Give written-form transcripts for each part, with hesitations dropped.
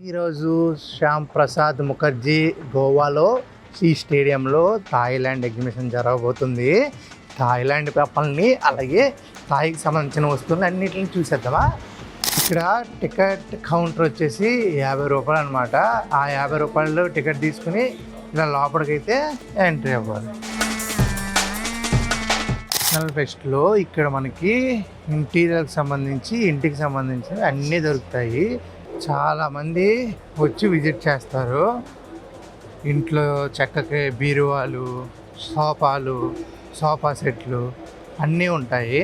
ఈరోజు శ్యామ్ ప్రసాద్ ముఖర్జీ గోవాలో ఈ స్టేడియంలో థాయిలాండ్ ఎగ్జిబిషన్ జరగబోతుంది. థాయిలాండ్ కప్పల్ని అలాగే థాయికి సంబంధించిన వస్తువులు అన్నిటిని చూసేద్దామా. ఇక్కడ టికెట్ కౌంటర్ వచ్చేసి 50 రూపాయలు అనమాట. ఆ 50 రూపాయలు టికెట్ తీసుకుని ఇలా లోపలికైతే ఎంట్రీ అవ్వాలి. నేషనల్ ఫెస్ట్లో ఇక్కడ మనకి ఇంటీరియర్కి సంబంధించి ఇంటికి సంబంధించి అన్నీ దొరుకుతాయి. చాలామంది వచ్చి విజిట్ చేస్తారు. ఇంట్లో చెక్కకి బీరువాలు, సోఫాలు, సోఫా సెట్లు అన్నీ ఉంటాయి.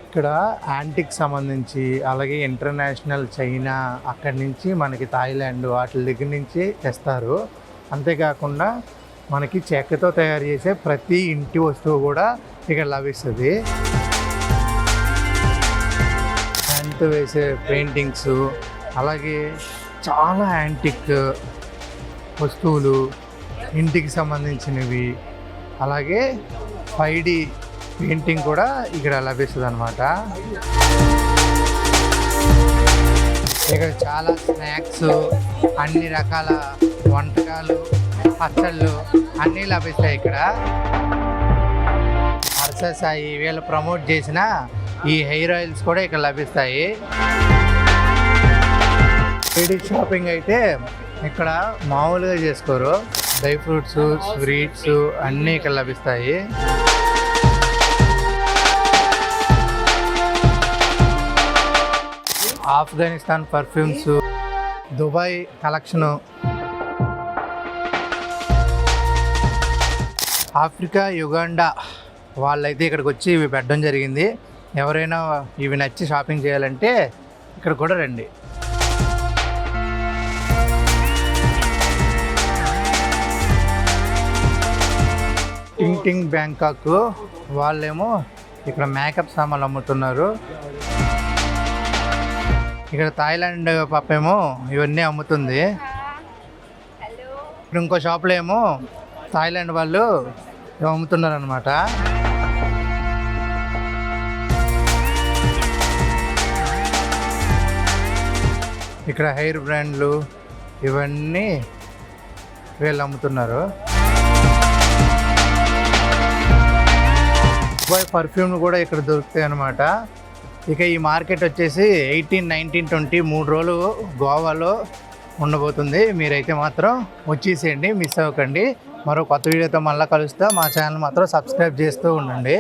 ఇక్కడ యాంటిక్ సంబంధించి అలాగే ఇంటర్నేషనల్ చైనా అక్కడి నుంచి మనకి థాయిలాండ్ వాటి దగ్గర నుంచి తెస్తారు. అంతేకాకుండా మనకి చెక్కతో తయారు చేసే ప్రతి ఇంటి వస్తువు కూడా ఇక్కడ లభిస్తుంది. హ్యాండ్తో వేసే పెయింటింగ్స్ అలాగే చాలా యాంటిక్ వస్తువులు ఇంటికి సంబంధించినవి అలాగే 5D పెయింటింగ్ కూడా ఇక్కడ లభిస్తుంది అన్నమాట. ఇక్కడ చాలా స్నాక్స్ అన్ని రకాల వంటకాలు పచ్చళ్ళు అన్నీ లభిస్తాయి. ఇక్కడ సాయి వీళ్ళు ప్రమోట్ చేసిన ఈ హెయిర్ ఆయిల్స్ కూడా ఇక్కడ లభిస్తాయి. 3D షాపింగ్ అయితే ఇక్కడ మామూలుగా చేసుకోరు. డ్రై ఫ్రూట్స్, స్వీట్స్ అన్నీ ఇక్కడ లభిస్తాయి. Afghanistan perfumes, Dubai collection, Africa, Uganda వాళ్ళైతే ఇక్కడికి వచ్చి ఇవి పెట్టడం జరిగింది. ఎవరైనా ఇవి నచ్చి షాపింగ్ చేయాలంటే ఇక్కడ కూడా రండి. టింగ్ బ్యాంకాక్ వాళ్ళేమో ఇక్కడ మేకప్ సామాన్లు అమ్ముతున్నారు. ఇక్కడ థాయిలాండ్ పాప ఏమో ఇవన్నీ అమ్ముతుంది. ఇక్కడ ఇంకో షాప్లో ఏమో థాయిలాండ్ వాళ్ళు అమ్ముతున్నారు అనమాట. ఇక్కడ హెయిర్ బ్రాండ్లు ఇవన్నీ వీళ్ళు అమ్ముతున్నారు. పర్ఫ్యూమ్లు కూడా ఇక్కడ దొరుకుతాయి అన్నమాట. ఇక ఈ మార్కెట్ వచ్చేసి 18, 19, 20 3 రోజులు గోవాలో ఉండబోతుంది. మీరైతే మాత్రం వచ్చేసేయండి, మిస్ అవ్వకండి. మరో కొత్త వీడియోతో మళ్ళీ కలుస్తా. మా ఛానల్ మాత్రం సబ్స్క్రైబ్ చేస్తూ ఉండండి.